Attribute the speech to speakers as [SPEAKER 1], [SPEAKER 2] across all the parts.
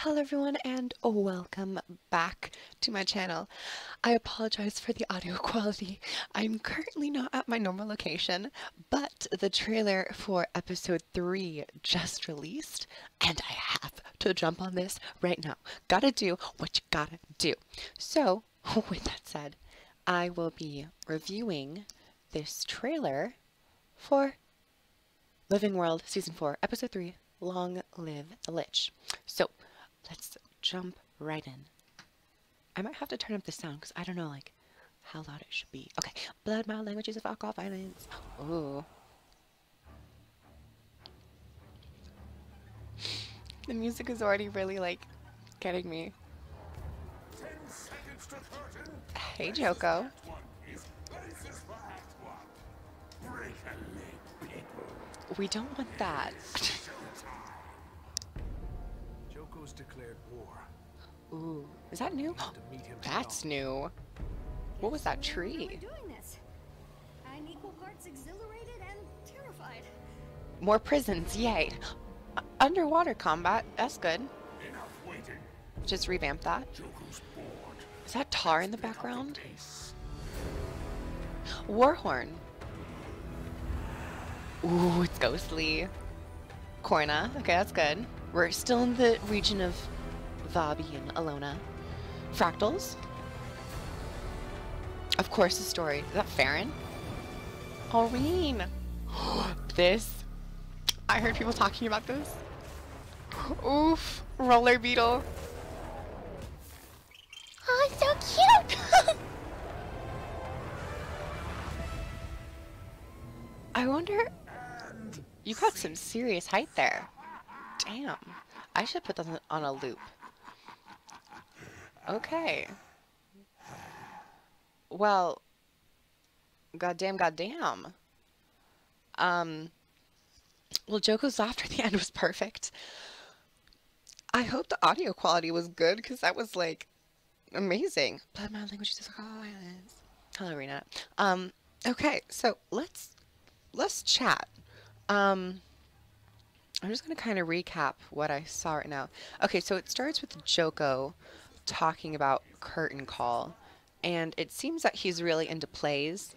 [SPEAKER 1] Hello everyone and welcome back to my channel. I apologize for the audio quality. I'm currently not at my normal location, but the trailer for episode 3 just released and I have to jump on this right now. Gotta do what you gotta do. So, with that said, I will be reviewing this trailer for Living World Season 4, Episode 3, Long Live the Lich. So, let's jump right in. I might have to turn up the sound because I don't know, like, how loud it should be. Okay, blood, mild languages of alcohol, violence. Ooh. The music is already really, like, getting me.
[SPEAKER 2] 10 seconds to 30.
[SPEAKER 1] Hey, Joko.
[SPEAKER 2] Break a leg, people.
[SPEAKER 1] We don't want that.
[SPEAKER 2] Joko's declared war.
[SPEAKER 1] Ooh, is that new?
[SPEAKER 2] To meet him
[SPEAKER 1] That's new. What was that tree?
[SPEAKER 3] Doing this. I'm equal parts exhilarated and terrified.
[SPEAKER 1] More prisons, yay. Underwater combat, that's good.
[SPEAKER 2] Enough waiting.
[SPEAKER 1] Just revamp that.
[SPEAKER 2] Joko's bored.
[SPEAKER 1] Is that Tar in the background?
[SPEAKER 2] Pace.
[SPEAKER 1] Warhorn. Ooh, it's ghostly. Corna. Okay, that's good. We're still in the region of Vabi and Alona. Fractals. Of course, the story. Is that Farron? Aureen. This. I heard people talking about this. Oof. Roller beetle. Oh, it's so cute. I wonder. You got some serious height there. Damn. I should put that on a loop. Okay. Well, goddamn. Well, Joko's laughter at the end was perfect. I hope the audio quality was good, because that was, like, amazing. Blood, mild languages of violence. Hello, Rena. Okay, so let's chat. I'm just going to kind of recap what I saw right now. Okay, so it starts with Joko talking about Curtain Call, and it seems that he's really into plays,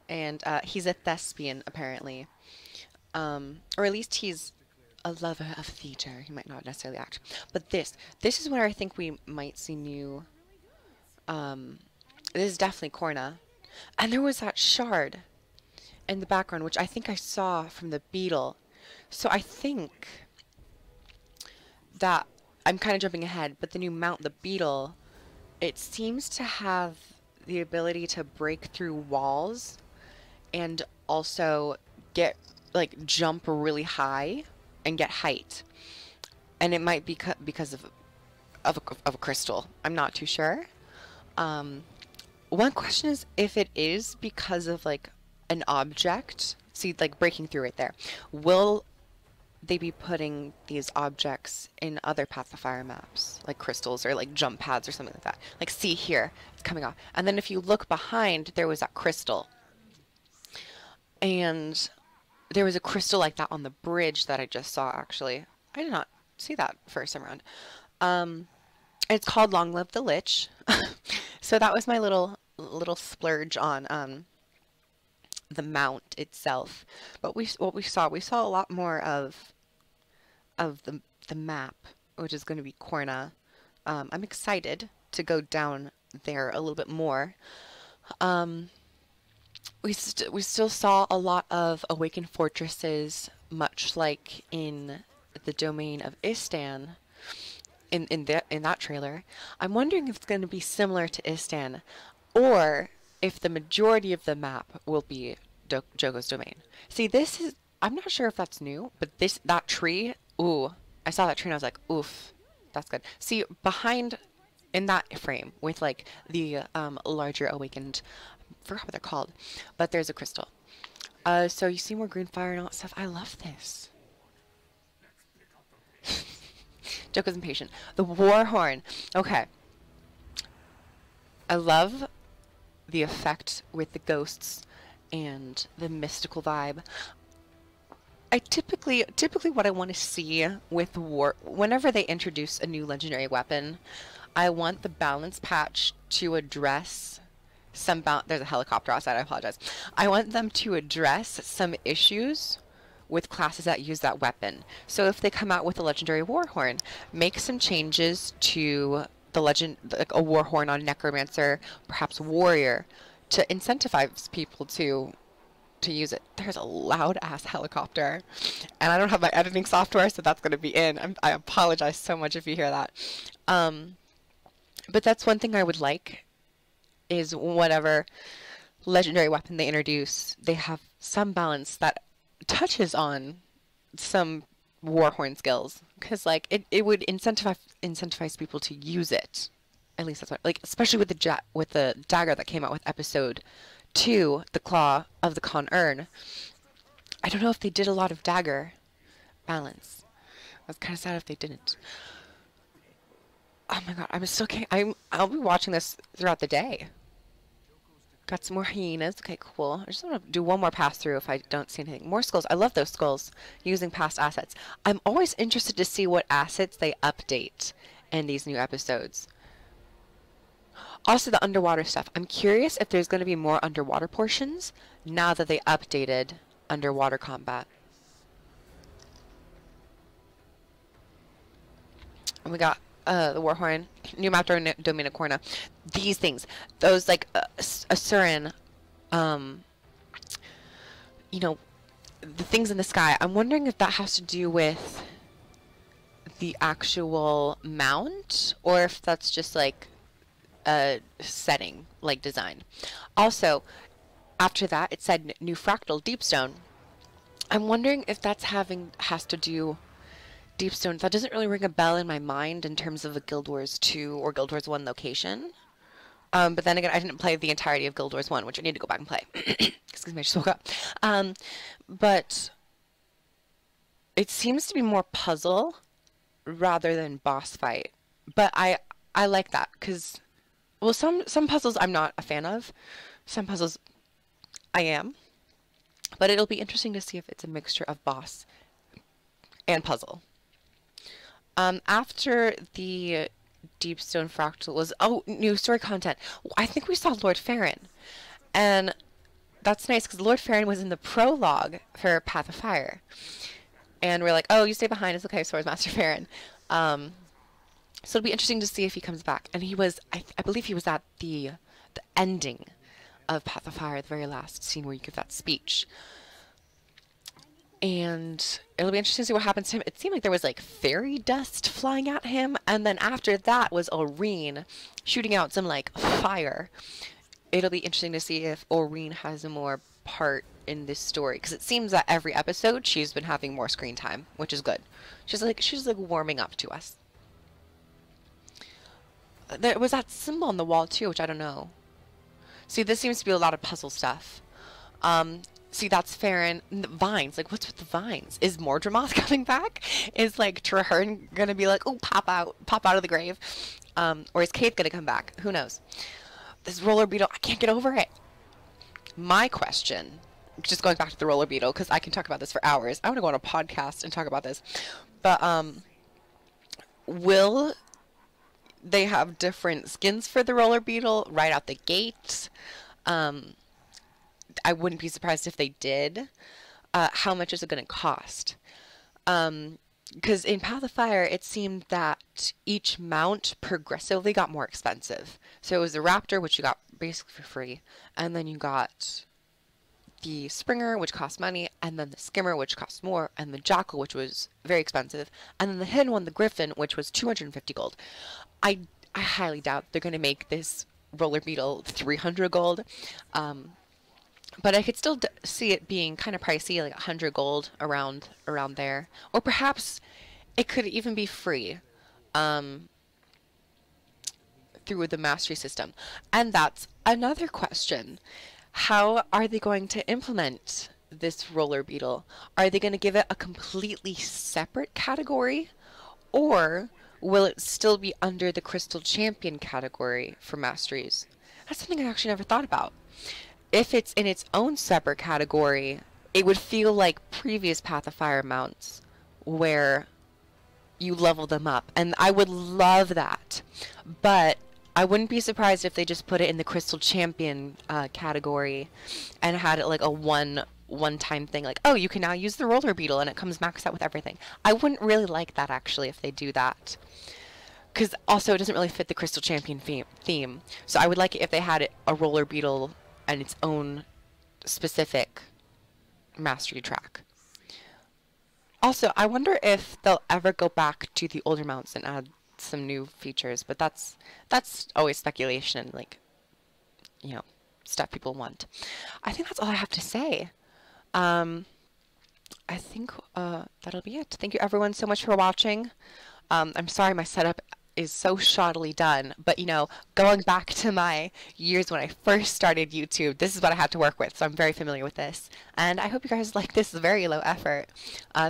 [SPEAKER 1] and he's a thespian, apparently. Or at least he's a lover of theater. He might not necessarily act. But this is where I think we might see new... this is definitely Corna. And there was that shard in the background, which I think I saw from the beetle. So I think that I'm kind of jumping ahead, but the new mount, the beetle, it seems to have the ability to break through walls and also get, like, jump really high and get height. And it might be because of a crystal. I'm not too sure. One question is if it is because of, like, an object. See, like, breaking through right there. Will they be putting these objects in other Path of Fire maps, like crystals or like jump pads or something like that? Like, see here, it's coming off. And then if you look behind, there was that crystal. And there was a crystal like that on the bridge that I just saw, actually. I did not see that first time around. It's called Long Live the Lich. So that was my little splurge on the mount itself. But what we saw a lot more of the map, which is going to be Corna. I'm excited to go down there a little bit more. We still saw a lot of awakened fortresses, much like in the domain of Istan in that trailer. I'm wondering if it's going to be similar to Istan, or if the majority of the map will be Joko's domain. See, this is, I'm not sure if that's new, but that tree, ooh, I saw that tree and I was like, oof, that's good. See, behind, in that frame, with, like, the larger awakened, I forgot what they're called, but there's a crystal. So you see more green fire and all that stuff. I love this. Joko's impatient. The war horn. Okay. I love the effect with the ghosts and the mystical vibe. I typically what I want to see with war, whenever they introduce a new legendary weapon, I want the balance patch to address there's a helicopter outside, I apologize. I want them to address some issues with classes that use that weapon. So if they come out with a legendary warhorn, make some changes to the legend, like a warhorn on necromancer, perhaps warrior, to incentivize people to use it. There's a loud ass helicopter, and I don't have my editing software, so that's going to be in. I apologize so much if you hear that. But that's one thing I would like, is whatever legendary weapon they introduce, they have some balance that touches on some warhorn skills, because like it would incentivize people to use it. At least that's what, like, especially with the dagger that came out with episode 2, the Claw of the Con Urn. I don't know if they did a lot of dagger balance. I was kind of sad if they didn't. Oh my god, I'll be watching this throughout the day. Got some more hyenas. Okay, cool. I just want to do one more pass through if I don't see anything. More skulls. I love those skulls, using past assets. I'm always interested to see what assets they update in these new episodes. Also, the underwater stuff. I'm curious if there's going to be more underwater portions now that they updated underwater combat. And we got the Warhorn, new map Domina Corna. These things, those like Asuran, you know, the things in the sky. I'm wondering if that has to do with the actual mount, or if that's just like a setting, like design. Also, after that, it said new fractal deepstone. I'm wondering if that's has to do Deepstone. That doesn't really ring a bell in my mind in terms of a Guild Wars 2 or Guild Wars 1 location. But then again, I didn't play the entirety of Guild Wars 1, which I need to go back and play. Excuse me, I just woke up. But it seems to be more puzzle rather than boss fight. But I like that, because, well, some puzzles I'm not a fan of. Some puzzles I am. But it'll be interesting to see if it's a mixture of boss and puzzle. After the Deepstone Fractal was, new story content. I think we saw Lord Farron. And that's nice, because Lord Farron was in the prologue for Path of Fire. And we're like, oh, you stay behind, it's okay, so is Master Farron. So it'll be interesting to see if he comes back. And he was, I believe he was at the ending of Path of Fire, the very last scene where you give that speech. And it'll be interesting to see what happens to him. It seemed like there was like fairy dust flying at him, and then after that was Aurene shooting out some like fire. It'll be interesting to see if Aurene has a more part in this story, because it seems that every episode she's been having more screen time, which is good. She's like warming up to us. There was that symbol on the wall too, which I don't know. See, this seems to be a lot of puzzle stuff. See, that's Farron. The vines, like, what's with the vines? Is Mordramoth coming back? Is, like, Traherne gonna be like, oh, pop out of the grave? Or is Kate gonna come back? Who knows? This roller beetle, I can't get over it. My question, just going back to the roller beetle, because I can talk about this for hours. I want to go on a podcast and talk about this. But, will they have different skins for the roller beetle right out the gate? I wouldn't be surprised if they did. How much is it going to cost? Because in Path of Fire, it seemed that each mount progressively got more expensive. So it was the Raptor, which you got basically for free, and then you got the Springer, which cost money, and then the Skimmer, which cost more, and the Jackal, which was very expensive, and then the hidden one, the Griffin, which was 250 gold. I highly doubt they're going to make this roller beetle 300 gold. But I could still see it being kind of pricey, like 100 gold around there. Or perhaps it could even be free through the mastery system. And that's another question. How are they going to implement this roller beetle? Are they going to give it a completely separate category? Or will it still be under the Crystal Champion category for masteries? That's something I actually never thought about. If it's in its own separate category, it would feel like previous Path of Fire mounts where you level them up, and I would love that. But I wouldn't be surprised if they just put it in the Crystal Champion category and had it like a one-time thing, like, oh, you can now use the Roller Beetle and it comes maxed out with everything. I wouldn't really like that, actually, if they do that. Because also it doesn't really fit the Crystal Champion theme. So I would like it if they had a Roller Beetle and its own specific mastery track. Also, I wonder if they'll ever go back to the older mounts and add some new features, but that's always speculation, like, you know, stuff people want. I think that's all I have to say. I think that'll be it. Thank you everyone so much for watching. I'm sorry my setup is so shoddily done, but you know, going back to my years when I first started YouTube, this is what I had to work with, so I'm very familiar with this. And I hope you guys like this very low effort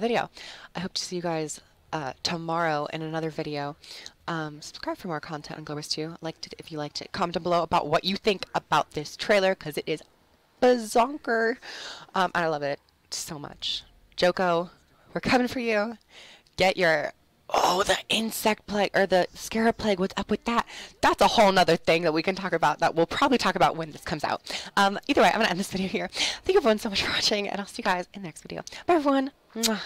[SPEAKER 1] video. I hope to see you guys tomorrow in another video. Subscribe for more content on Globers 2. Liked it if you liked it. Comment down below about what you think about this trailer, because it is bazonker. And I love it so much. Joko, we're coming for you. Get your... Oh, the insect plague, or the scarab plague, what's up with that? That's a whole nother thing that we can talk about, that we'll probably talk about when this comes out. Either way, I'm going to end this video here. Thank you everyone so much for watching, and I'll see you guys in the next video. Bye everyone. Mwah.